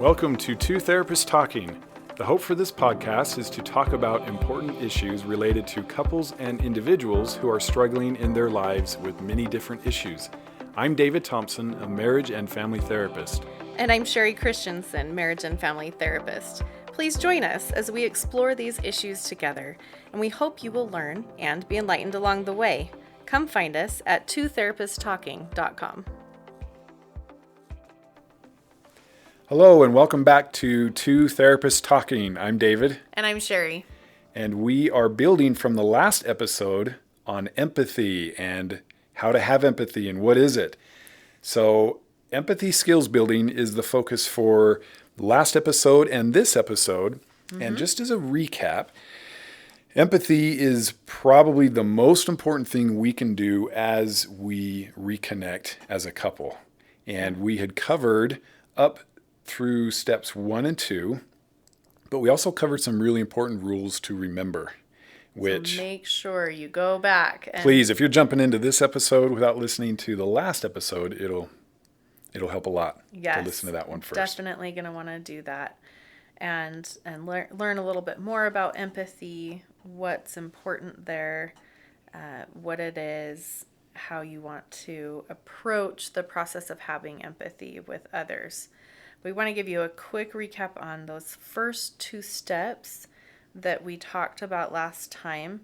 Welcome to Two Therapists Talking. The hope for this podcast is to talk about important issues related to couples and individuals who are struggling in their lives with many different issues. I'm David Thompson, a marriage and family therapist. And I'm Sherie Christensen, marriage and family therapist. Please join us as we explore these issues together, and we hope you will learn and be enlightened along the way. Come find us at twotherapisttalking.com. Hello and welcome back to Two Therapists Talking. I'm David. And I'm Sherie. And we are building from the last episode on empathy and how to have empathy and what is it. So empathy skills building is the focus for last episode and this episode. And just as a recap, empathy is probably the most important thing we can do as we reconnect as a couple. And we had covered up through steps 1 and 2, but we also covered some really important rules to remember, which... So make sure you go back. Please, if you're jumping into this episode without listening to the last episode, it'll help a lot to listen to that one first. Definitely going to want to do that and learn a little bit more about empathy, what's important there, what it is, how you want to approach the process of having empathy with others. We want to give you a quick recap on those first 2 steps that we talked about last time.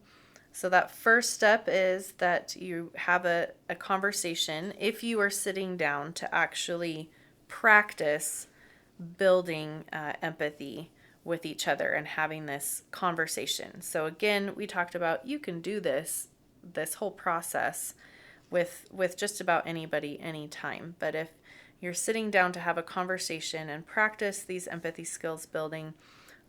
So that first step is that you have a conversation if you are sitting down to actually practice building empathy with each other and having this conversation. So again, we talked about you can do this whole process with just about anybody, anytime. But if you're sitting down to have a conversation and practice these empathy skills building,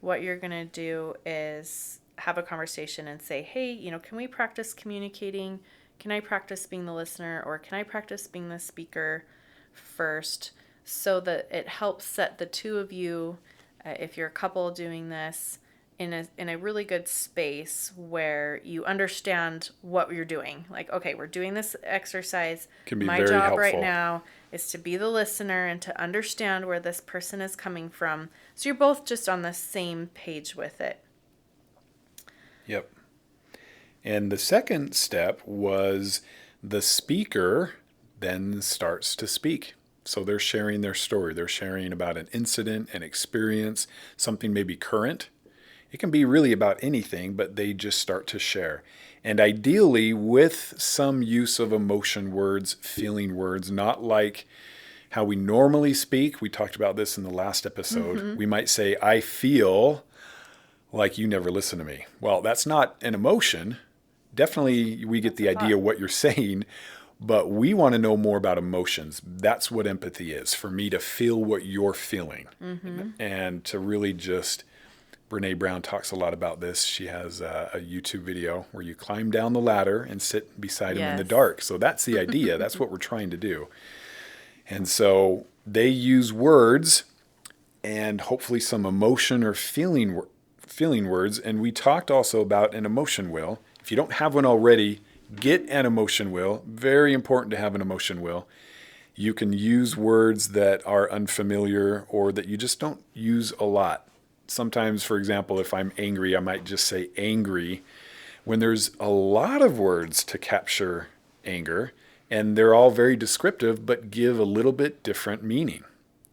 what you're going to do is have a conversation and say, hey, can we practice communicating? Can I practice being the listener, or can I practice being the speaker first, so that it helps set the two of you, if you're a couple doing this, in a really good space where you understand what you're doing. Like, okay, we're doing this exercise. Can be My very job helpful right now is to be the listener and to understand where this person is coming from. So you're both just on the same page with it. Yep. And the second step was the speaker then starts to speak. So they're sharing their story. They're sharing about an incident, an experience, something maybe current. It can be really about anything, but they just start to share. And ideally with some use of emotion words, feeling words, not like how we normally speak. We talked about this in the last episode. We might say, I feel like you never listen to me. Well, that's not an emotion. Definitely we get the idea of what you're saying, but we want to know more about emotions. That's what empathy is, for me to feel what you're feeling and to really just... Brene Brown talks a lot about this. She has a YouTube video where you climb down the ladder and sit beside him in the dark. So that's the idea. That's what we're trying to do. And so they use words and hopefully some emotion or feeling words. And we talked also about an emotion wheel. If you don't have one already, get an emotion wheel. Very important to have an emotion wheel. You can use words that are unfamiliar or that you just don't use a lot. Sometimes, for example, if I'm angry, I might just say angry, when there's a lot of words to capture anger, and they're all very descriptive, but give a little bit different meaning.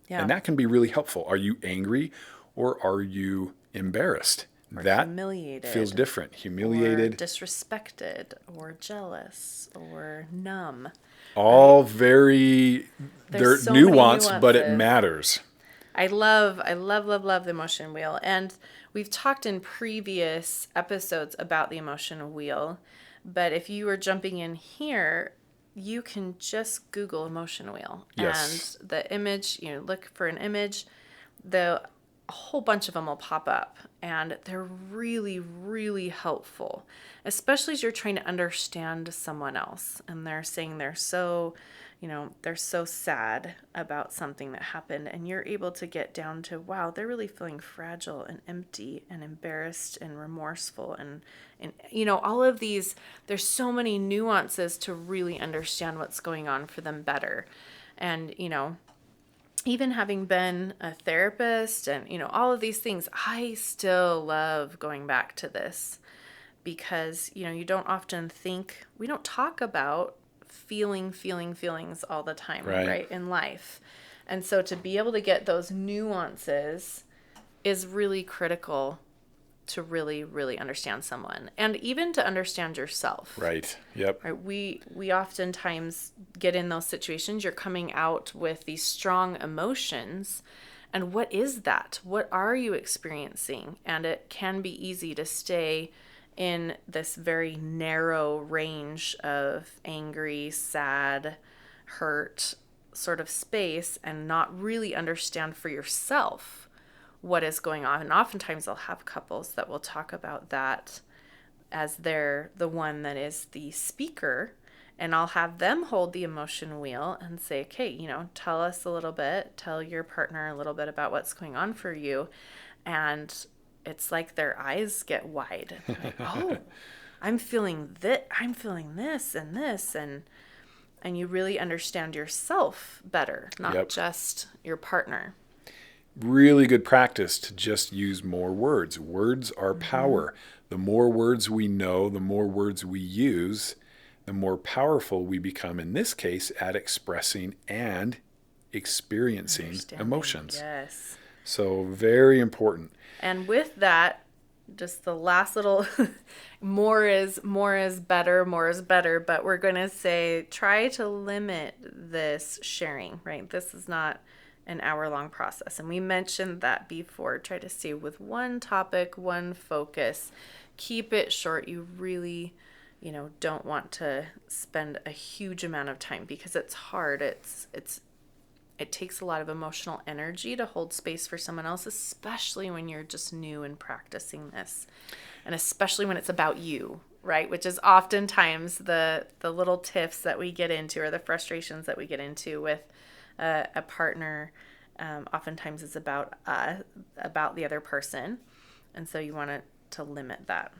Yeah. And that can be really helpful. Are you angry or are you embarrassed? Or that humiliated. Feels different. Humiliated. Or disrespected, or jealous, or numb. All very, they're so nuanced, but it matters. I love the emotion wheel. And we've talked in previous episodes about the emotion wheel. But if you are jumping in here, you can just Google emotion wheel. Yes. And the image, look for an image, a whole bunch of them will pop up. And they're really, really helpful, especially as you're trying to understand someone else. And they're saying they're so sad about something that happened, and you're able to get down to, wow, they're really feeling fragile and empty and embarrassed and remorseful and all of these. There's so many nuances to really understand what's going on for them better. And even having been a therapist and, all of these things, I still love going back to this because, you don't often we don't talk about feelings all the time, Right. right, in life. And so to be able to get those nuances is really critical to really, really understand someone and even to understand yourself. Right. Yep. Right? We oftentimes get in those situations. You're coming out with these strong emotions. And what is that? What are you experiencing? And it can be easy to stay in this very narrow range of angry, sad, hurt sort of space and not really understand for yourself what is going on. And oftentimes I'll have couples that will talk about that as they're the one that is the speaker, and I'll have them hold the emotion wheel and say, okay, tell us a little bit, tell your partner a little bit about what's going on for you. And it's like their eyes get wide. Like, oh, I'm feeling this and this, and you really understand yourself better, not Yep. just your partner. Really good practice to just use more words. Words are power. The more words we know, the more words we use, the more powerful we become, in this case, at expressing and experiencing emotions. Yes. So very important. And with that, just the last little more is better, but we're going to say try to limit this sharing, right? This is not an hour-long process. And we mentioned that before. Try to stay with one topic, one focus. Keep it short. You really, don't want to spend a huge amount of time because it's hard. It takes a lot of emotional energy to hold space for someone else, especially when you're just new and practicing this. And especially when it's about you, right? Which is oftentimes the little tiffs that we get into or the frustrations that we get into with a partner. Oftentimes it's about the other person. And so you want to limit that.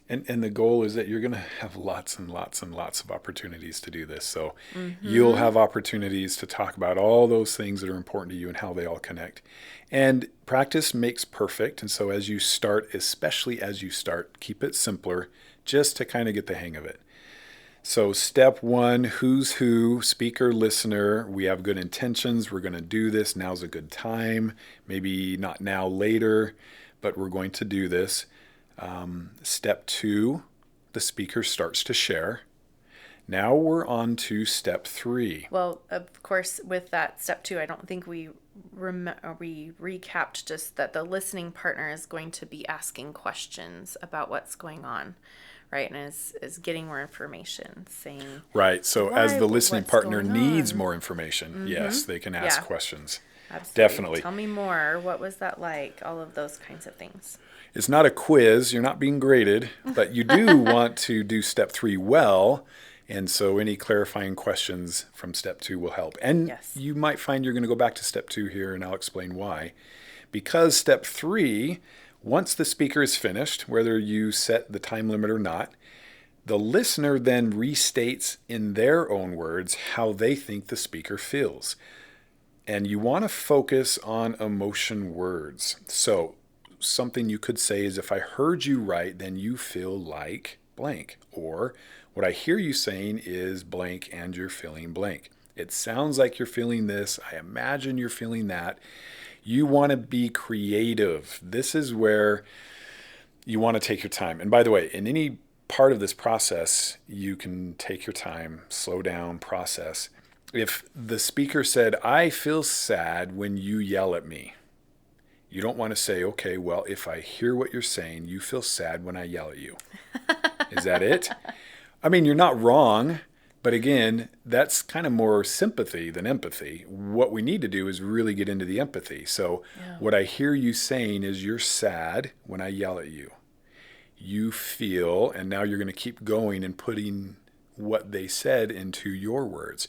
And the goal is that you're going to have lots and lots and lots of opportunities to do this. So you'll have opportunities to talk about all those things that are important to you and how they all connect. And practice makes perfect. And so as you start, especially as you start, keep it simpler just to kind of get the hang of it. So step one, who's who, speaker, listener. We have good intentions. We're going to do this. Now's a good time. Maybe not now, later, but we're going to do this. Step two, the speaker starts to share. Now we're on to step three. Well, of course, with that step two, I don't think we recapped just that the listening partner is going to be asking questions about what's going on. Right, and is getting more information, saying... Right, so as the listening partner needs on? more information, yes, they can ask questions. Absolutely. Definitely. Tell me more. What was that like? All of those kinds of things. It's not a quiz. You're not being graded, but you do want to do step three well, and so any clarifying questions from step two will help. And you might find you're going to go back to step two here, and I'll explain why. Because step three... Once the speaker is finished, whether you set the time limit or not, the listener then restates in their own words how they think the speaker feels. And you want to focus on emotion words. So something you could say is, if I heard you right, then you feel like blank. Or what I hear you saying is blank and you're feeling blank. It sounds like you're feeling this. I imagine you're feeling that. You want to be creative. This is where you want to take your time. And by the way, in any part of this process, you can take your time, slow down, process. If the speaker said, I feel sad when you yell at me, you don't want to say, okay, well, if I hear what you're saying, you feel sad when I yell at you. Is that it? I mean, you're not wrong. But again, that's kind of more sympathy than empathy. What we need to do is really get into the empathy. So what I hear you saying is you're sad when I yell at you. You feel, and now you're going to keep going and putting what they said into your words.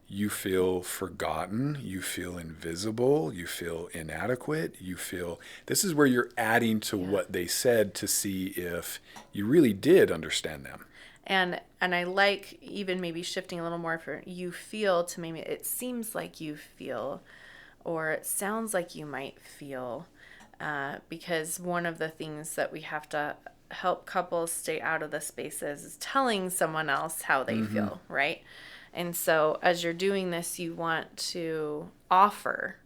You feel forgotten. You feel invisible. You feel inadequate. You feel, this is where you're adding to what they said to see if you really did understand them. And I like even maybe shifting a little more for you feel to maybe it seems like you feel, or it sounds like you might feel. Because one of the things that we have to help couples stay out of the spaces is telling someone else how they Mm-hmm. feel, right? And so as you're doing this, you want to offer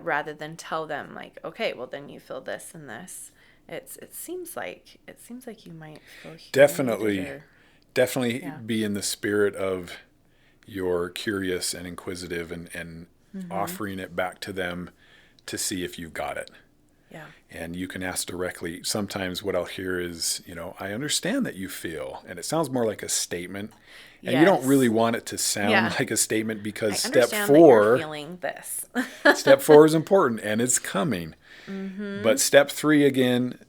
rather than tell them like, okay, well then you feel this and this. It seems like you might feel humiliated Definitely, or definitely yeah. be in the spirit of you're curious and inquisitive and Mm-hmm. offering it back to them to see if you've got it. Yeah. And you can ask directly. Sometimes what I'll hear is, I understand that you feel. And it sounds more like a statement. And you don't really Yes. want it to sound Yeah. like a statement because I understand that you're feeling this. step four is important and it's coming. Mm-hmm. But step three, again,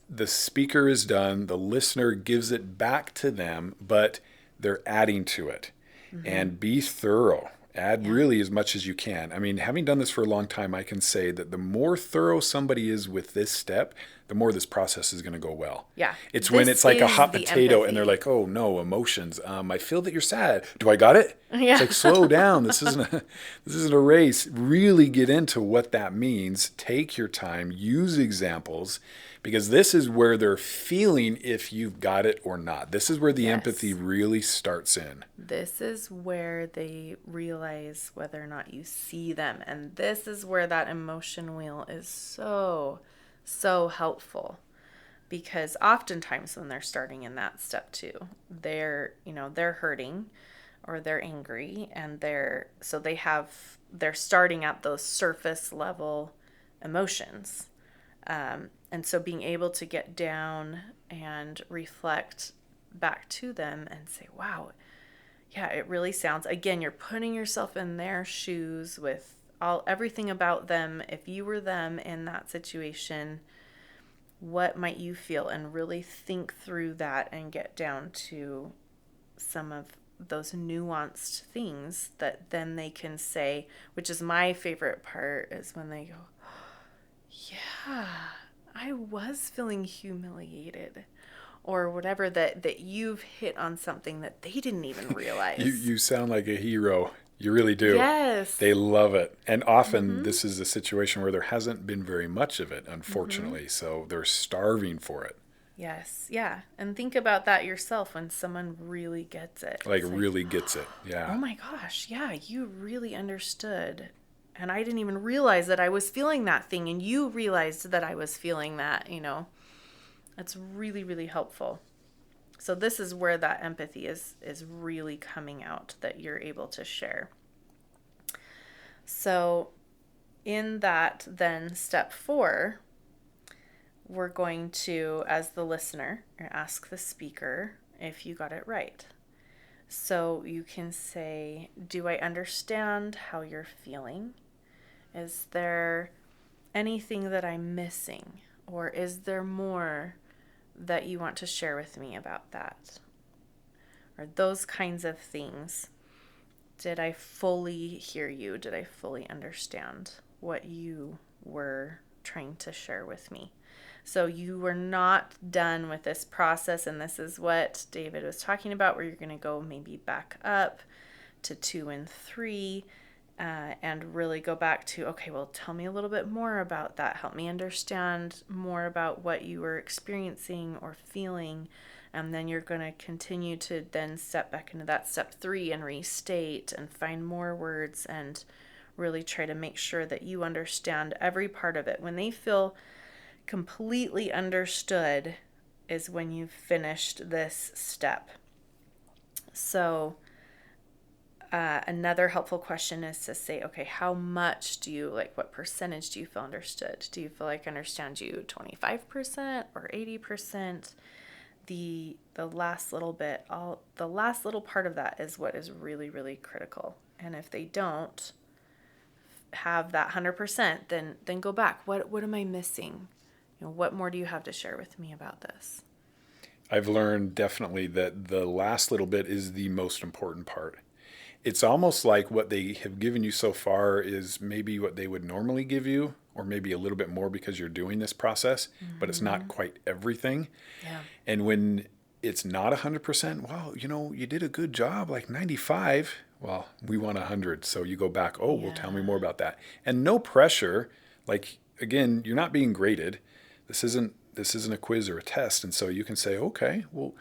the speaker is done, the listener gives it back to them, but they're adding to it. Mm-hmm. And be thorough. Add Yeah. really as much as you can. I mean, having done this for a long time, I can say that the more thorough somebody is with this step, the more this process is going to go well. Yeah. It's when This it's like a is hot the potato and they're empathy. like, oh no, emotions. I feel that you're sad. Do I got it? It's Yeah. like, slow down. This isn't a race. Really get into what that means. Take your time. Use examples because this is where they're feeling if you've got it or not. This is where the empathy Yes. really starts in. This is where they realize whether or not you see them. And this is where that emotion wheel is so, so helpful. Because oftentimes when they're starting in that step two, they're hurting or they're angry and they're starting at those surface level emotions. And so being able to get down and reflect back to them and say, wow, yeah, it really sounds, again, you're putting yourself in their shoes with everything about them. If you were them in that situation, what might you feel? And really think through that and get down to some of those nuanced things that then they can say, which is my favorite part, is when they go, yeah, I was feeling humiliated, or whatever, that you've hit on something that they didn't even You realize. you sound like a hero. You really do. Yes. They love it. And often Mm-hmm. this is a situation where there hasn't been very much of it, Mm-hmm. unfortunately. So they're starving for it. Yes. Yeah. And think about that yourself when someone really gets it. Like It's like, really gets it. oh Yeah. my gosh, yeah, you really understood. And I didn't even realize that I was feeling that thing, and you realized that I was feeling that. It's really, really helpful. So this is where that empathy is really coming out, that you're able to share. So in that, then step 4, we're going to, as the listener, ask the speaker if you got it right. So you can say, do I understand how you're feeling? Is there anything that I'm missing? Or is there more that you want to share with me about that? Or those kinds of things. Did I fully hear you? Did I fully understand what you were trying to share with me? So you were not done with this process, and this is what David was talking about, where you're going to go maybe back up to 2 and 3, and really go back to, okay, well, tell me a little bit more about that. Help me understand more about what you were experiencing or feeling. And then you're going to continue to then step back into that step 3 and restate and find more words and really try to make sure that you understand every part of it. When they feel completely understood is when you've finished this step. So another helpful question is to say, okay, how much what percentage do you feel understood? Do you feel like I understand you 25% or 80%? The last little bit, the last little part of that is what is really, really critical. And if they don't have that 100%, then go back. What am I missing? What more do you have to share with me about this? I've learned definitely that the last little bit is the most important part. It's almost like what they have given you so far is maybe what they would normally give you, or maybe a little bit more because you're doing this process, but it's Mm-hmm. not quite everything. Yeah. And when it's not 100%. Well, you did a good job, like 95. Well, we want 100. So you go back, oh, well, tell me Yeah. more about that. And no pressure. Like, again, you're not being graded. This isn't a quiz or a test. And so you can say, okay, well,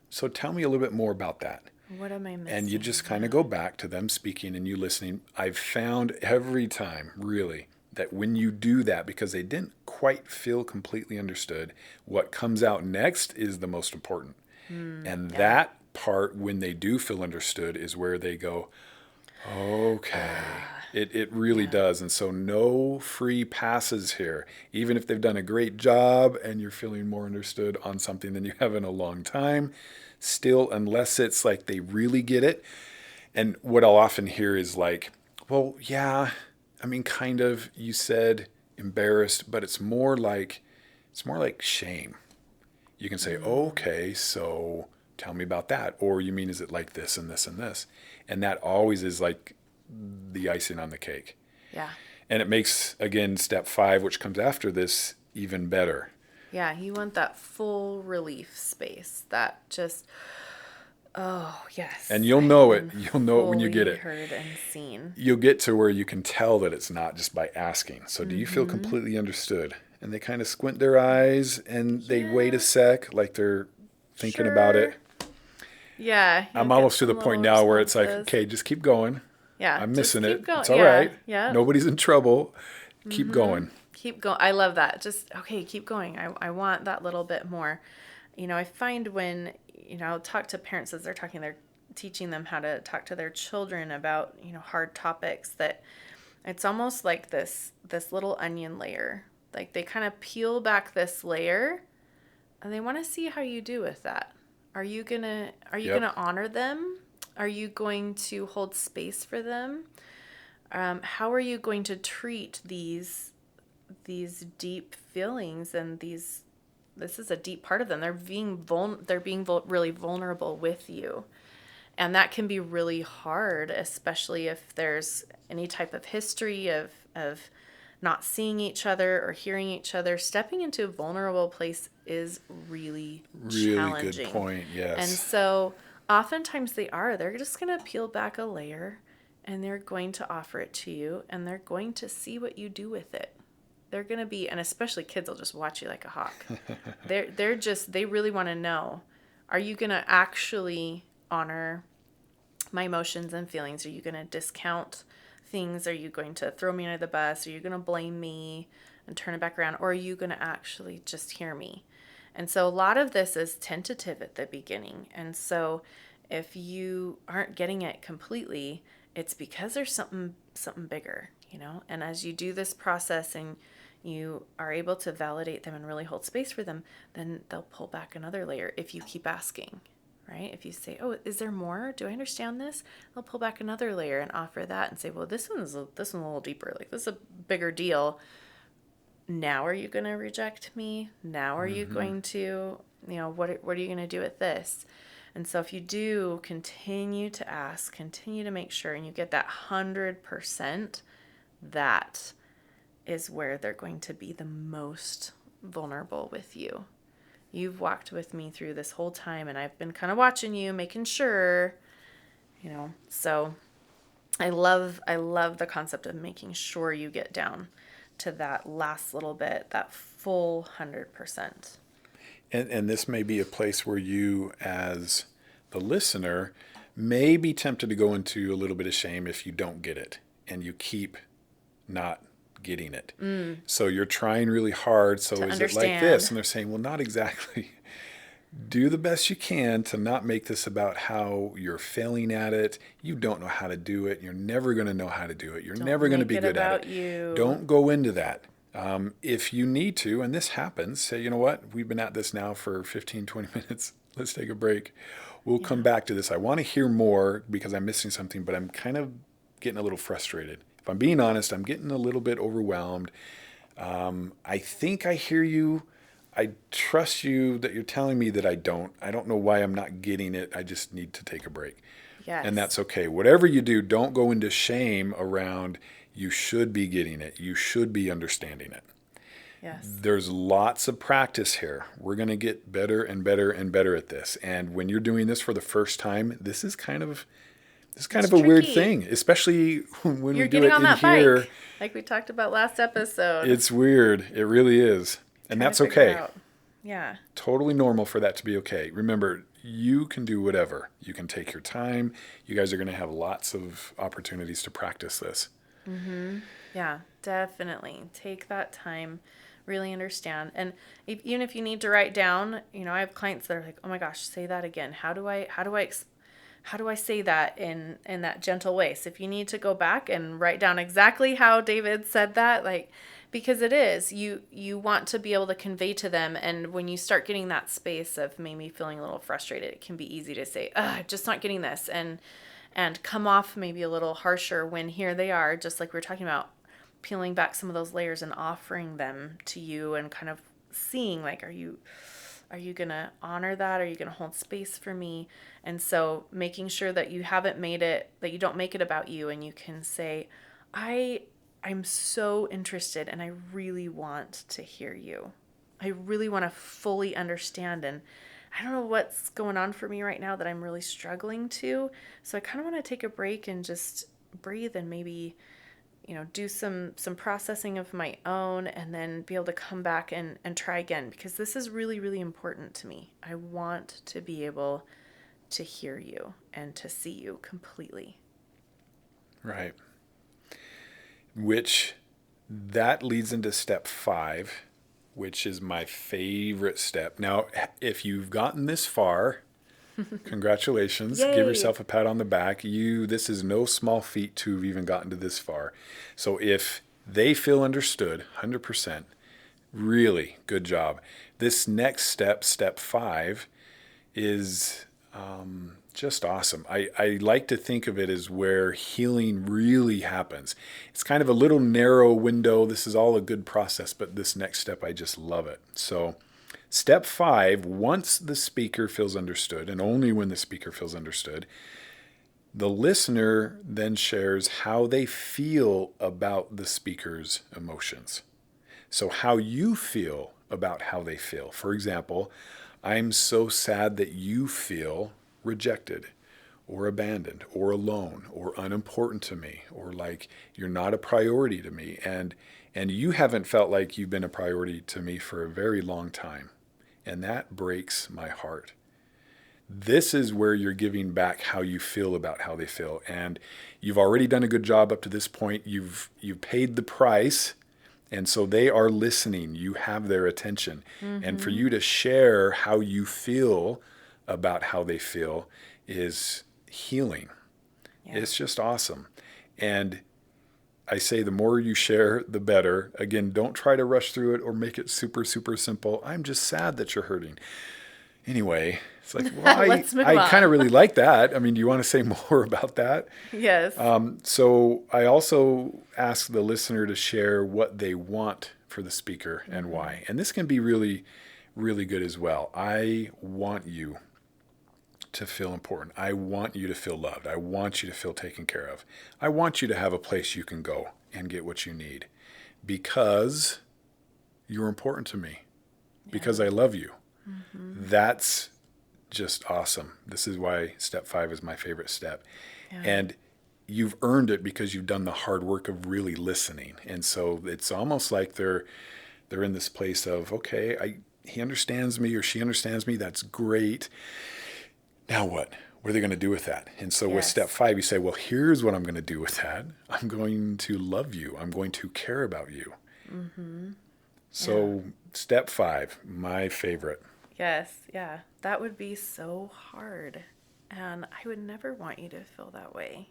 so tell me a little bit more about that. What am I And you missing? just kind of Yeah. go back to them speaking and you listening. I've found every time, really, that when you do that, because they didn't quite feel completely understood, what comes out next is the most important. And Yeah. that part, when they do feel understood, is where they go, okay. It really Yeah. does. And so, no free passes here. Even if they've done a great job and you're feeling more understood on something than you have in a long time, still, unless it's like they really get it. And what I'll often hear is like, well, yeah, I mean, kind of, you said embarrassed, but it's more like shame. You can say, Mm. okay, so tell me about that. Or you mean, is it like this and this and this? And that always is like the icing on the cake. Yeah. And it makes, again, step 5, which comes after this, even better. Yeah. You want that full relief space. That just, oh, And yes, you'll I've know it. been You'll know it when you get fully it. heard and seen. You'll get to where you can tell that it's not just by asking. So, do you feel Mm-hmm. completely understood? And they kind of squint their eyes and they wait a Yeah. sec, like they're thinking about it. Sure. Yeah. You'll I'm get almost to the some point little now where it's like, responses. okay, just keep going. Yeah. I'm Just missing it. keep It's going. all Yeah. right. Yeah. Nobody's in trouble. Keep Mm-hmm. going. Keep going. I love that. Just, okay, keep going. I want that little bit more. I find when, I'll talk to parents as they're teaching them how to talk to their children about, hard topics, that it's almost like this little onion layer. Like they kind of peel back this layer and they want to see how you do with that. Are you gonna Yep. honor them? Are you going to hold space for them? How are you going to treat these deep feelings and these this is a deep part of them. They're being really vulnerable with you. And that can be really hard, especially if there's any type of history of not seeing each other or hearing each other. Stepping into a vulnerable place is really Really good challenging. point. And Yes. so oftentimes they're just going to peel back a layer and they're going to offer it to you and they're going to see what you do with it. They're going to be, and especially kids will just watch you like a hawk. They really want to know, are you going to actually honor my emotions and feelings? Are you going to discount things? Are you going to throw me under the bus? Are you going to blame me and turn it back around? Or are you going to actually just hear me? And so a lot of this is tentative at the beginning. And so if you aren't getting it completely, it's because there's something bigger. And as you do this process and you are able to validate them and really hold space for them, then they'll pull back another layer if you keep asking, right? If you say, "Oh, is there more? Do I understand this?" They'll pull back another layer and offer that and say, "Well, this one's a little deeper. Like this is a bigger deal. Now are you going to reject me? Now are you Hmm. going to, what are you going to do with this?" And so if you do continue to ask, continue to make sure and you get that 100%, that is where they're going to be the most vulnerable with you. You've walked with me through this whole time and I've been kind of watching you, making sure. So I love the concept of making sure you get down to that last little bit, that full 100%. And this may be a place where you, as the listener, may be tempted to go into a little bit of shame if you don't get it and you keep not getting it. So you're trying really hard. So To is it like this? understand. And they're saying, well, not exactly. Do the best you can to not make this about how you're failing at it. You don't know how to do it. You're never going to know how to do it. You're Don't never going to make be it good at it. about you. Don't go into that. If you need to, and this happens, say, you know what, we've been at this now for 15, 20 minutes. Let's take a break. We'll come Yeah. back to this. I want to hear more because I'm missing something, but I'm kind of getting a little frustrated. If I'm being honest, I'm getting a little bit overwhelmed. I think I hear you. I trust you that you're telling me that I don't. I don't know why I'm not getting it. I just need to take a break. And Yes. that's okay. Whatever you do, don't go into shame around you should be getting it. You should be understanding it. Yes. There's lots of practice here. We're going to get better and better and better at this. And when you're doing this for the first time, this is kind It's of a weird tricky. thing, especially when we You're do getting it on in that here. bike, like we talked about last episode, It's weird. It really is. And trying to that's figure it okay. out. Yeah. Totally normal for that to be okay. Remember, you can do whatever. You can take your time. You guys are going to have lots of opportunities to practice this. Yeah, definitely. Take that time, really understand. And even if you need to write down, I have clients that are like, "Oh my gosh, say that again. How do I say that in that gentle way?" So if you need to go back and write down exactly how David said that, like, because it is, you want to be able to convey to them, and when you start getting that space of maybe feeling a little frustrated, it can be easy to say, I'm just not getting this, and come off maybe a little harsher when here they are, just like we were talking about, peeling back some of those layers and offering them to you and kind of seeing, like, are you going to honor that? Are you going to hold space for me? And so making sure that you haven't made it, that you don't make it about you, and you can say, I'm so interested and I really want to hear you. I really want to fully understand, and I don't know what's going on for me right now that I'm really struggling to. So I kind of want to take a break and just breathe and maybe, do some processing of my own, and then be able to come back and try again, because this is really, really important to me. I want to be able to hear you and to see you completely. Right. Which that leads into step 5, which is my favorite step. Now, if you've gotten this far, congratulations. Give Yay! yourself a pat on the back. This is no small feat to have even gotten to this far. So if they feel understood 100%, really good job. This next step, step 5, is just awesome. I like to think of it as where healing really happens. It's kind of a little narrow window. This is all a good process, but this next step, I just love it. So step 5, once the speaker feels understood, and only when the speaker feels understood, the listener then shares how they feel about the speaker's emotions. So how you feel about how they feel. For example, I'm so sad that you feel rejected or abandoned or alone or unimportant to me, or like you're not a priority to me, and you haven't felt like you've been a priority to me for a very long time. And that breaks my heart. This is where you're giving back how you feel about how they feel. And you've already done a good job up to this point. You've paid the price. And so they are listening. You have their attention. And for you to share how you feel about how they feel is healing. Yeah. It's just awesome. And I say the more you share, the better. Again, don't try to rush through it or make it super, super simple. I'm just sad that you're hurting. Anyway, it's like, well, Let's move I kind of on. really like that. I mean, do you want to say more about that? Yes. So I also ask the listener to share what they want for the speaker and why. And this can be really, really good as well. I want you to feel important. I want you to feel loved. I want you to feel taken care of. I want you to have a place you can go and get what you need, because you're important to me, because I love you. That's just awesome. This is why step 5 is my favorite step. Yeah. And you've earned it because you've done the hard work of really listening. And so it's almost like they're in this place of, okay, he understands me or she understands me. That's great. Now what? What are they going to do with that? And so with step Yes. 5, you say, well, here's what I'm going to do with that. I'm going to love you. I'm going to care about you. So step 5, my favorite. Yes. Yeah. That would be so hard. And I would never want you to feel that way.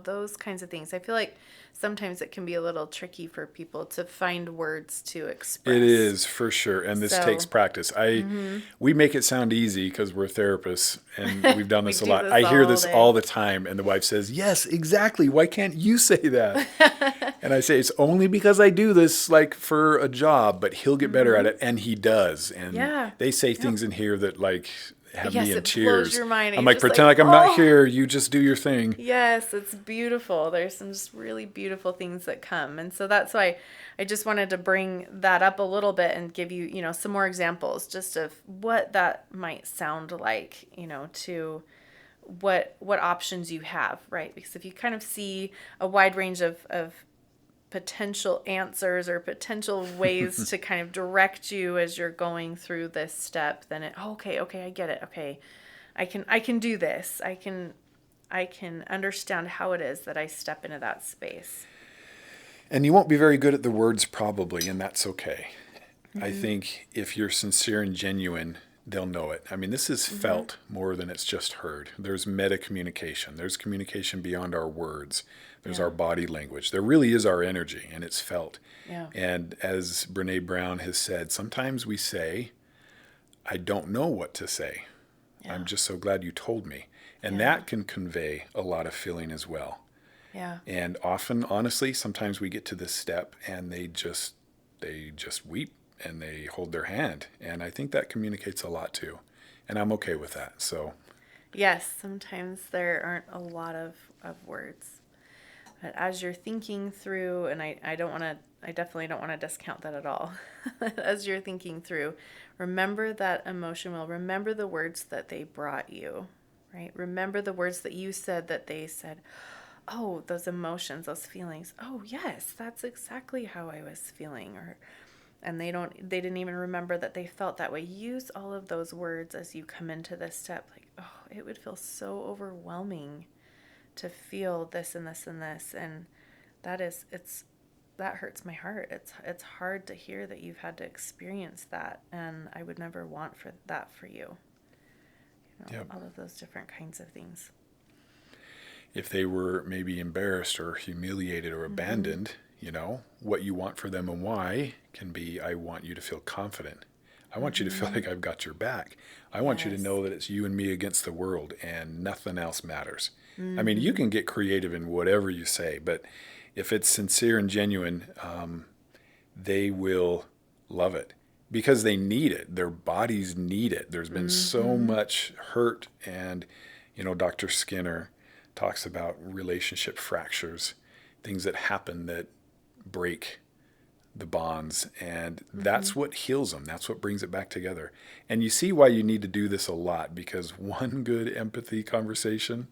Those kinds of things. I feel like sometimes it can be a little tricky for people to find words to express. It is, for sure, and this takes So, practice. We make it sound easy because we're therapists and we've done we this a do lot. this I hear all this all day. the time, and the wife says, "Yes, exactly. Why can't you say that?" And I say, "It's only because I do this like for a job, but he'll get better at it, and he does." And Yeah. they say Yep. things in here that like have me Yes, in it blows tears. your mind. And I'm you're like, just like, pretend like I'm not oh, here. You just do your thing. yes, it's beautiful. There's some just really beautiful things that come. And so that's why I just wanted to bring that up a little bit and give you, some more examples just of what that might sound like, to what options you have, right? Because if you kind of see a wide range of potential answers or potential ways to kind of direct you as you're going through this step, then okay, I get it. Okay, I can do this. I can understand how it is that I step into that space. And you won't be very good at the words probably, and that's okay. I Mm-hmm. think if you're sincere and genuine, they'll know it. I mean, this is Mm-hmm. felt more than it's just heard. There's meta communication, there's communication beyond our words, there's Yeah. our body language. There really is our energy, and it's felt. Yeah. And as Brene Brown has said, sometimes we say, I don't know what to say. I'm Yeah. just so glad you told me. And Yeah. that can convey a lot of feeling as well. Yeah. And often, honestly, sometimes we get to this step and they just weep and they hold their hand. And I think that communicates a lot too. And I'm okay with that. So, Yes, sometimes there aren't a lot of words. But as you're thinking through, and I definitely don't want to discount that at all. As you're thinking through, remember that emotion wheel. Remember the words that they brought you, right? Remember the words that you said that they said, oh, those emotions, those feelings. Oh, yes, that's exactly how I was feeling. And they didn't even remember that they felt that way. Use all of those words as you come into this step. Like, oh, it would feel so overwhelming to feel this and this and this, and that hurts my heart. It's hard to hear that you've had to experience that, and I would never want for that for you. yep. All of those different kinds of things. If they were maybe embarrassed or humiliated or Mm-hmm. abandoned, what you want for them and why can be, I want you to feel confident. I want you to feel Mm-hmm. like I've got your back. I want you to Yes. know that it's you and me against the world and nothing else matters. I mean, you Mm-hmm. can get creative in whatever you say, but if it's sincere and genuine, they will love it because they need it. Their bodies need it. There's been so Mm-hmm. much hurt, and Dr. Skinner talks about relationship fractures, things that happen that break the bonds, and Mm-hmm. that's what heals them. That's what brings it back together. And you see why you need to do this a lot, because one good empathy conversation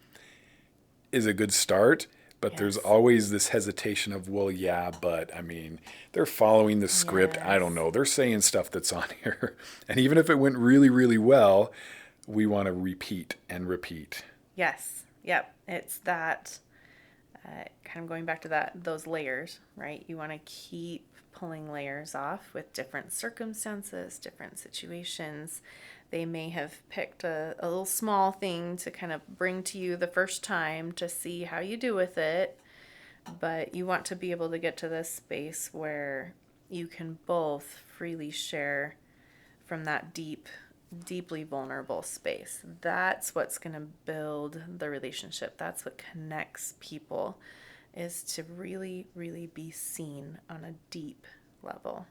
is a good start, but there's Yes. always this hesitation of, well, yeah, but I mean, they're following the script. I don't Yes. know. They're saying stuff that's on here. And even if it went really, really well, we want to repeat and repeat. Yes. Yep. It's that kind of going back to those layers, right? You want to keep pulling layers off with different circumstances, different situations. They may have picked a little small thing to kind of bring to you the first time to see how you do with it, but you want to be able to get to this space where you can both freely share from that deeply vulnerable space. That's what's going to build the relationship. That's what connects people, is to really, really be seen on a deep level.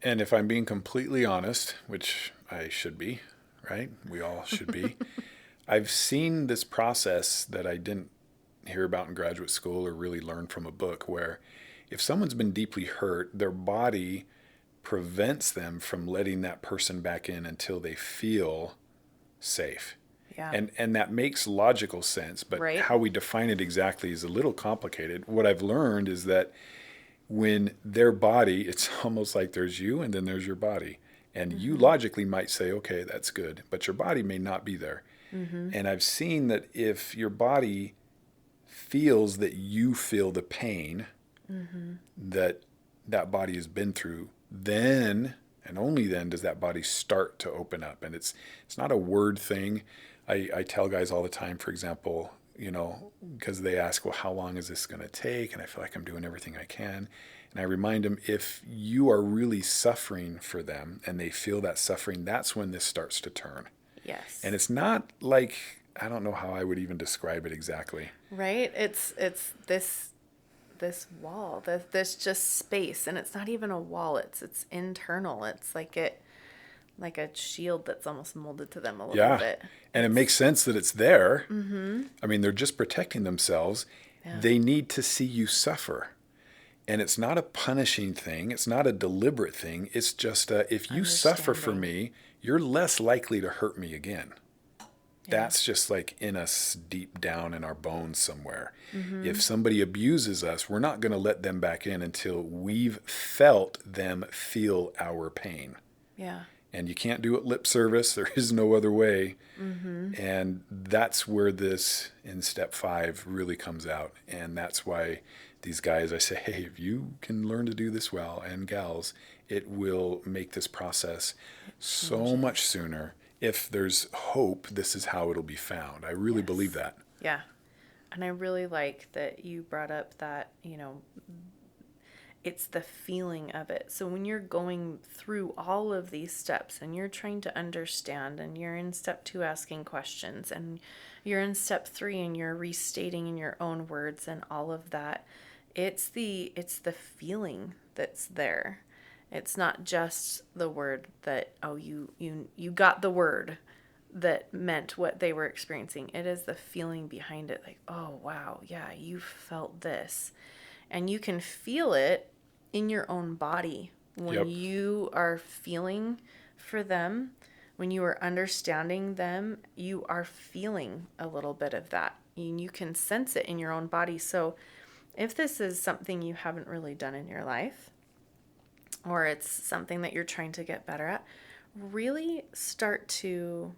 And if I'm being completely honest, which I should be, right? We all should be. I've seen this process that I didn't hear about in graduate school or really learn from a book, where if someone's been deeply hurt, their body prevents them from letting that person back in until they feel safe. Yeah. And that makes logical sense, but Right? how we define it exactly is a little complicated. What I've learned is that when their body, it's almost like there's you and then there's your body. And you Mm-hmm. logically might say, okay, that's good, but your body may not be there. Mm-hmm. And I've seen that if your body feels that you feel the pain Mm-hmm. that that body has been through, then and only then does that body start to open up. And it's not a word thing. I tell guys all the time, for example, because they ask, well, how long is this going to take? And I feel like I'm doing everything I can. And I remind them, if you are really suffering for them and they feel that suffering, that's when this starts to turn. And Yes. it's not like, I don't know how I would even describe it exactly. Right? It's this wall, this just space, and it's not even a wall. It's internal. It's like like a shield that's almost molded to them a little Yeah. bit. And it makes sense that it's there. Mm-hmm. I mean, they're just protecting themselves. Yeah. They need to see you suffer. And it's not a punishing thing. It's not a deliberate thing. It's just if you suffer for Understanding. me, you're less likely to hurt me again. Yeah. That's just like in us deep down in our bones somewhere. Mm-hmm. If somebody abuses us, we're not going to let them back in until we've felt them feel our pain. Yeah. And you can't do it lip service. There is no other way. Mm-hmm. And that's where this in step 5 really comes out. And that's why these guys, I say, hey, if you can learn to do this well, and gals, it will make this process so much sooner. If there's hope, this is how it'll be found. I really believe that. Yeah. And I really like that you brought up that, it's the feeling of it. So when you're going through all of these steps and you're trying to understand, and you're in step 2 asking questions, and you're in step 3 and you're restating in your own words and all of that, it's the feeling that's there. It's not just the word that, oh, you got the word that meant what they were experiencing. It is the feeling behind it, like, oh wow, yeah, you felt this. And you can feel it in your own body when Yep. you are feeling for them, when you are understanding them, you are feeling a little bit of that. And you can sense it in your own body. So if this is something you haven't really done in your life, or it's something that you're trying to get better at, really start to,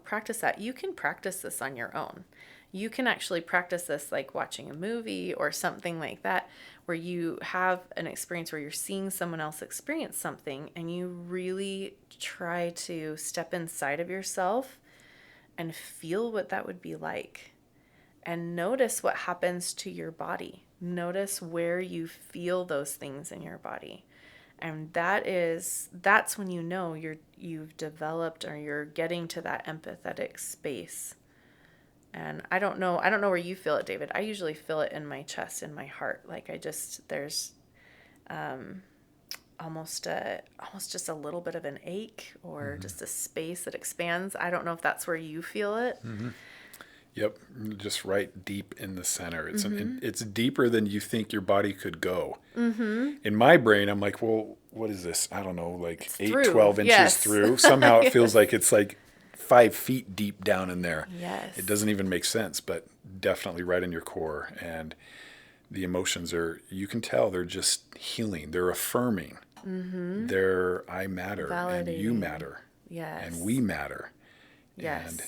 practice that. You can practice this on your own. You can actually practice this like watching a movie or something like that, where you have an experience where you're seeing someone else experience something, and you really try to step inside of yourself and feel what that would be like. And notice what happens to your body. Notice where you feel those things in your body. And that's when you've developed, or you're getting to that empathetic space. And I don't know where you feel it, David. I usually feel it in my chest, in my heart. Like there's almost just a little bit of an ache, or just a space that expands. I don't know if that's where you feel it. Mm-hmm. Yep, just right deep in the center. It's deeper than you think your body could go. Mm-hmm. In my brain, I'm like, well, what is this? I don't know, like It's 8, through. 12 inches Yes. through. Somehow it Yes. feels like it's like 5 feet deep down in there. Yes. It doesn't even make sense, but definitely right in your core. And the emotions you can tell they're just healing. They're affirming. Mm-hmm. I matter, and Validating. you matter, Yes. and we matter. Yes. And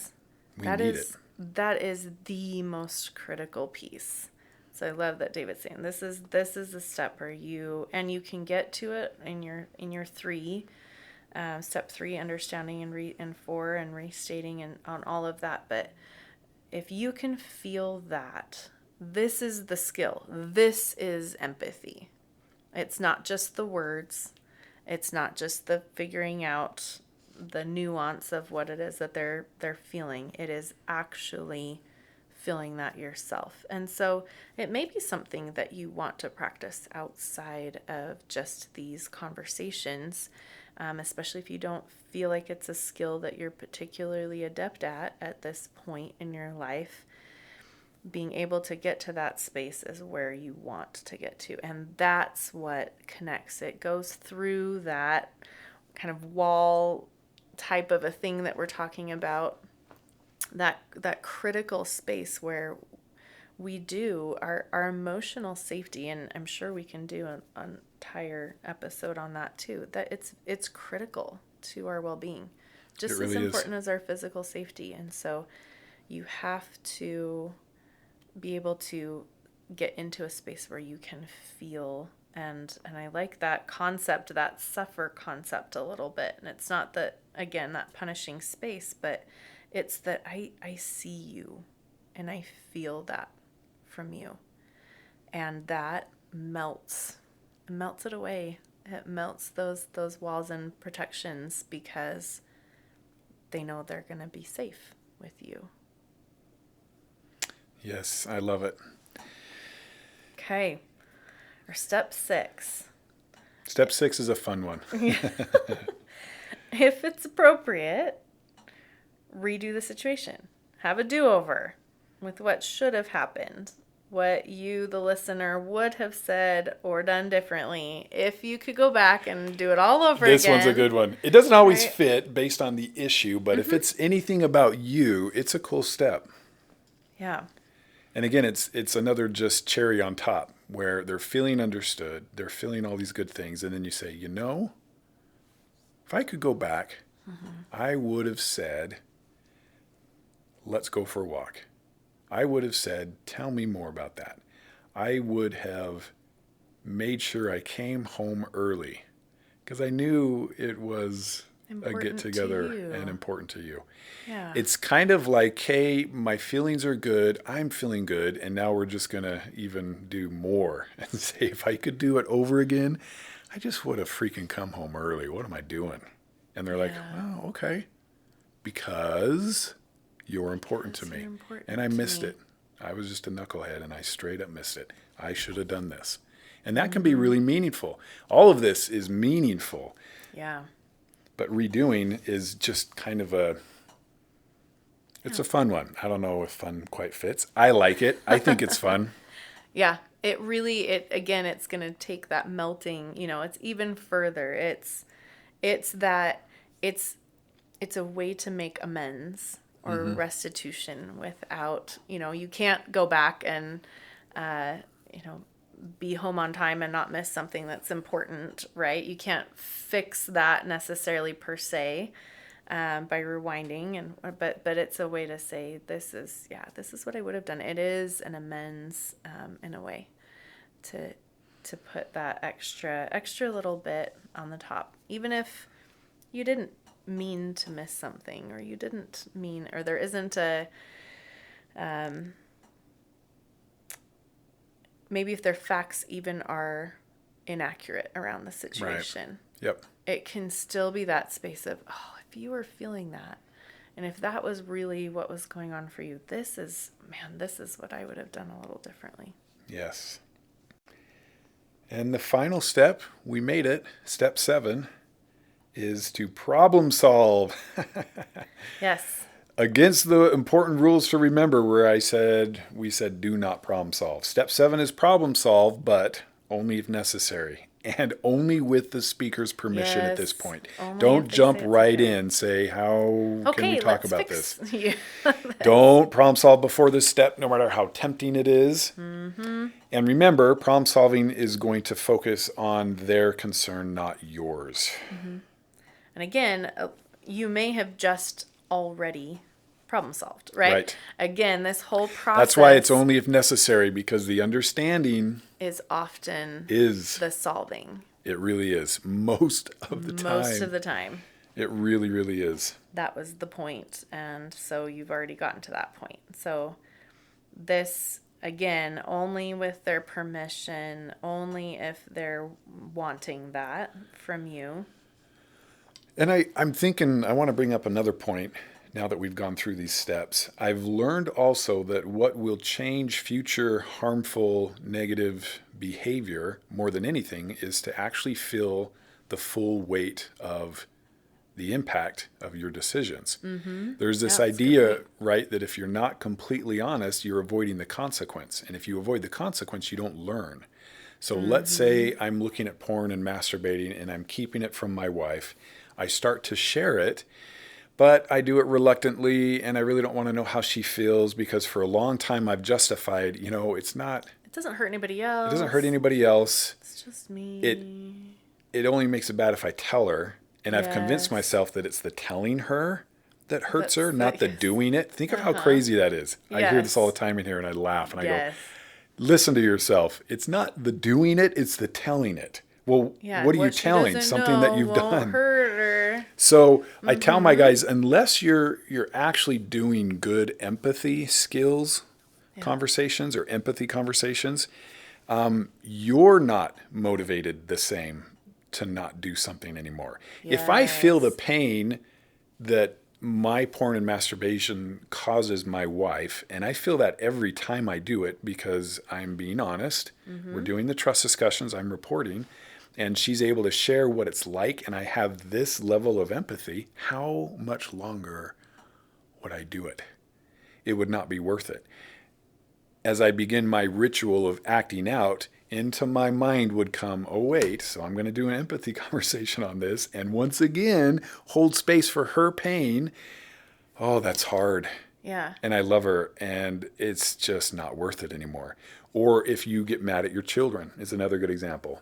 we need it. That is the most critical piece. So I love that David's saying this is the step where you can get to it in your 3, step 3, understanding, and 4, and restating, and on all of that. But if you can feel that, this is the skill. This is empathy. It's not just the words. It's not just the figuring out the nuance of what it is that they're feeling. It is actually feeling that yourself. And so it may be something that you want to practice outside of just these conversations, especially if you don't feel like it's a skill that you're particularly adept at this point in your life. Being able to get to that space is where you want to get to. And that's what connects. It goes through that kind of wall type of a thing that we're talking about, that critical space where we do our emotional safety. And I'm sure we can do an entire episode on that too, that it's critical to our well-being, just It as really important is. as our physical safety. And so you have to be able to get into a space where you can feel, and I like that concept, that suffer concept a little bit. And it's not that, again, that punishing space, but it's that I see you and I feel that from you, and that melts it away. It melts those walls and protections, because they know they're going to be safe with you. Yes, I love it. Okay. Or step 6. Step 6 is a fun one. if it's appropriate, redo the situation. Have a do-over with what should have happened, what you, the listener, would have said or done differently if you could go back and do it all over This again. one's a good one. It doesn't always Right? fit based on the issue, but if it's anything about you, it's a cool step. Yeah. And again, it's another just cherry on top where they're feeling understood, they're feeling all these good things, and then you say, you know, if I could go back, I would have said, let's go for a walk. I would have said, tell me more about that. I would have made sure I came home early because I knew it was a get Important to together you. and important to you. Yeah. It's kind of like, hey, my feelings are good. I'm feeling good. And now we're just going to even do more and say, if I could do it over again, I just would have freaking come home early. What am I doing? And they're like, Yeah. oh, okay. Because you're important to Because me. you're important And I to missed me. it. I was just a knucklehead and I straight up missed it. I should have done this. And that can be really meaningful. All of this is meaningful. Yeah. But redoing is just kind of it's a fun one. I don't know if fun quite fits. I like it. I think it's fun. Yeah. It really, again, it's going to take that melting, it's even further. It's that it's a way to make amends or restitution without, you can't go back and, be home on time and not miss something that's important, right? You can't fix that necessarily per se by rewinding, but it's a way to say this is what I would have done. It is an amends in a way to put that extra little bit on the top, even if you didn't mean to miss something, or you didn't mean, or there isn't a maybe if their facts even are inaccurate around the situation. Right. Yep. It can still be that space of, oh, if you were feeling that, and if that was really what was going on for you, this is what I would have done a little differently. Yes. And the final step, we made it, step 7, is to problem solve. Yes. Against the important rules to remember where we said do not problem solve. Step 7 is problem solve, but only if necessary and only with the speaker's permission at this point. Don't jump right in, say, how can we talk about this? Don't problem solve before this step, no matter how tempting it is. Mm-hmm. And remember, problem solving is going to focus on their concern, not yours. Mm-hmm. And again, you may have just already problem solved, right? Again, this whole process. That's why it's only if necessary, because the understanding is often the solving. It really is. Most of the time. Most of the time. It really, really is. That was the point. And so you've already gotten to that point. So this, again, only with their permission, only if they're wanting that from you. And I'm thinking, I want to bring up another point now that we've gone through these steps. I've learned also that what will change future harmful, negative behavior more than anything is to actually feel the full weight of the impact of your decisions. Mm-hmm. There's this idea, right, that if you're not completely honest, you're avoiding the consequence. And if you avoid the consequence, you don't learn. So let's say I'm looking at porn and masturbating and I'm keeping it from my wife. I start to share it, but I do it reluctantly, and I really don't want to know how she feels because for a long time I've justified, it's not... It doesn't hurt anybody else. It doesn't hurt anybody else. It's just me. It only makes it bad if I tell her, and I've convinced myself that it's the telling her that hurts her, not the doing it. Think of how crazy that is. I hear this all the time in here, and I laugh, and I go, listen to yourself. It's not the doing it, it's the telling it. Well, what are you telling? Something that you've done. Hurt her. So I tell my guys, unless you're actually doing good empathy skills conversations or empathy conversations, you're not motivated the same to not do something anymore. Yes. If I feel the pain that my porn and masturbation causes my wife, and I feel that every time I do it because I'm being honest, we're doing the trust discussions, I'm reporting, and she's able to share what it's like, and I have this level of empathy, how much longer would I do it? It would not be worth it. As I begin my ritual of acting out, into my mind would come, oh, wait, so I'm going to do an empathy conversation on this. And once again, hold space for her pain. Oh, that's hard. Yeah. And I love her, and it's just not worth it anymore. Or if you get mad at your children, is another good example.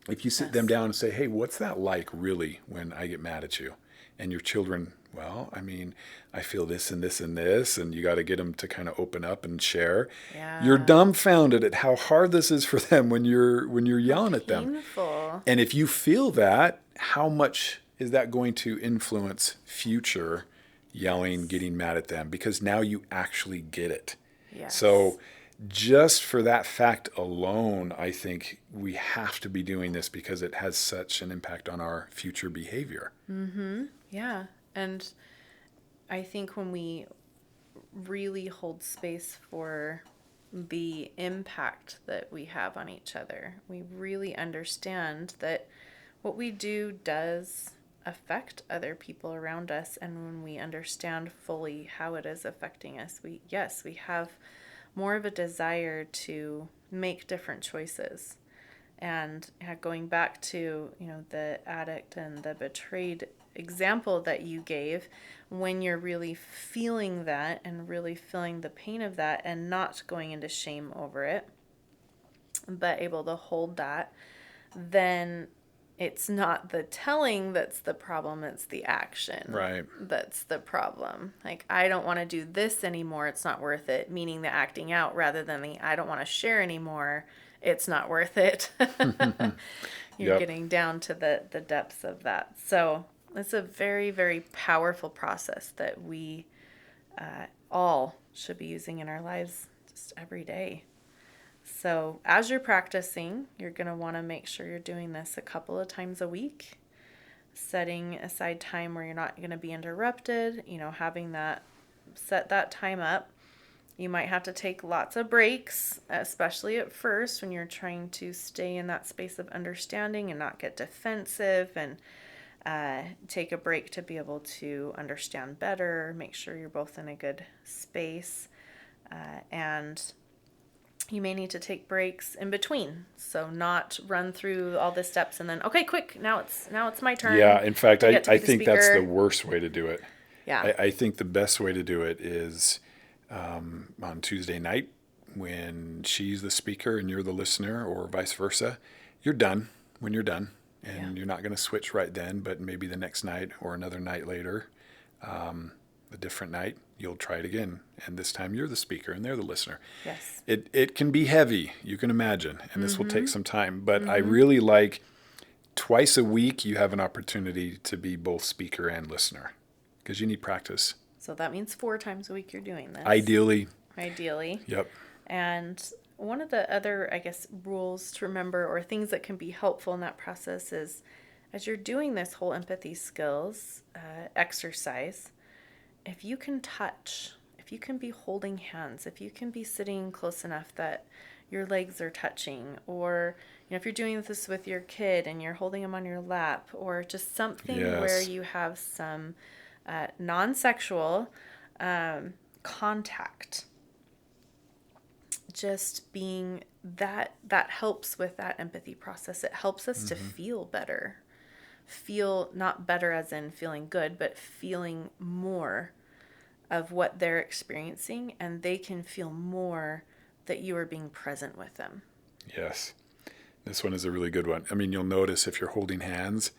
If you sit them Yes. down and say, hey, what's that like really when I get mad at you? And your children, well, I mean, I feel this and this and this, and you got to get them to kind of open up and share. You're Yeah. dumbfounded at how hard this is for them when you're How yelling at them. painful. And if you feel that, how much is that going to influence future yelling, Yes. getting mad at them? Because now you actually get it. Yes. So just for that fact alone, I think we have to be doing this because it has such an impact on our future behavior. Yeah. And I think when we really hold space for the impact that we have on each other, we really understand that what we do does affect other people around us. And when we understand fully how it is affecting us, we have more of a desire to make different choices. And going back to, the addict and the betrayed example that you gave, when you're really feeling that and really feeling the pain of that and not going into shame over it, but able to hold that, then it's not the telling that's the problem, it's the action Right. that's the problem. Like, I don't want to do this anymore, it's not worth it, meaning the acting out rather than the I don't want to share anymore, it's not worth it. You're Yep. getting down to the depths of that. So it's a very, very powerful process that we all should be using in our lives just every day. So, as you're practicing, you're going to want to make sure you're doing this a couple of times a week, setting aside time where you're not going to be interrupted, having that set that time up. You might have to take lots of breaks, especially at first when you're trying to stay in that space of understanding and not get defensive, and take a break to be able to understand better, make sure you're both in a good space. And you may need to take breaks in between, so not run through all the steps and then, okay, quick, now it's my turn Yeah. In fact, to I, get to I be the think that's the speaker. worst way to do it. Yeah. I think the best way to do it is on Tuesday night when she's the speaker and you're the listener, or vice versa. You're done when you're done, Yeah. and you're not going to switch right then, but maybe the next night or another night later, a different night, you'll try it again. And this time you're the speaker and they're the listener. Yes. It can be heavy, you can imagine, and this will take some time. But I Mm-hmm. really like twice a week you have an opportunity to be both speaker and listener because you need practice. So that means 4 times a week you're doing this, Ideally, ideally. yep. And one of the other, I guess, rules to remember or things that can be helpful in that process is, as you're doing this whole empathy skills exercise, if you can touch, if you can be holding hands, if you can be sitting close enough that your legs are touching, or if you're doing this with your kid and you're holding them on your lap, or just something where Yes. you have some non-sexual contact, just being that helps with that empathy process. It helps us to feel better, feel not better as in feeling good, but feeling more of what they're experiencing, and they can feel more that you are being present with them. Yes. This one is a really good one. I mean, you'll notice if you're holding hands,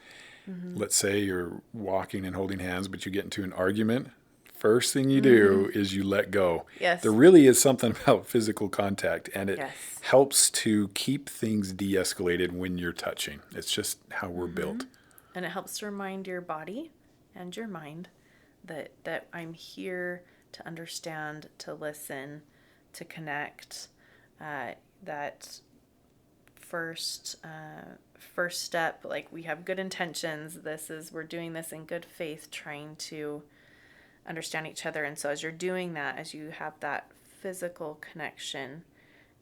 let's say you're walking and holding hands, but you get into an argument, first thing you do is you let go. Yes. There really is something about physical contact, and it Yes. helps to keep things de-escalated when you're touching. It's just how we're built. And it helps to remind your body and your mind that I'm here to understand, to listen, to connect. That first step, like, we have good intentions. We're doing this in good faith, trying to understand each other. And so as you're doing that, as you have that physical connection,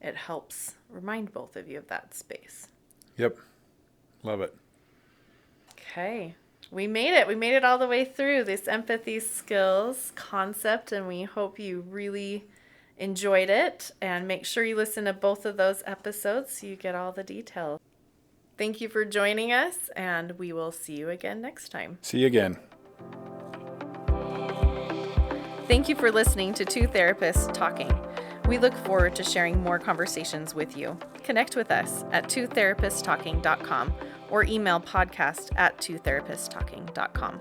it helps remind both of you of that space. Yep. Love it. Okay. We made it. We made it all the way through this empathy skills concept, and we hope you really enjoyed it. And make sure you listen to both of those episodes so you get all the details. Thank you for joining us, and we will see you again next time. See you again. Thank you for listening to Two Therapists Talking. We look forward to sharing more conversations with you. Connect with us at twotherapisttalking.com or email podcast@twotherapisttalking.com.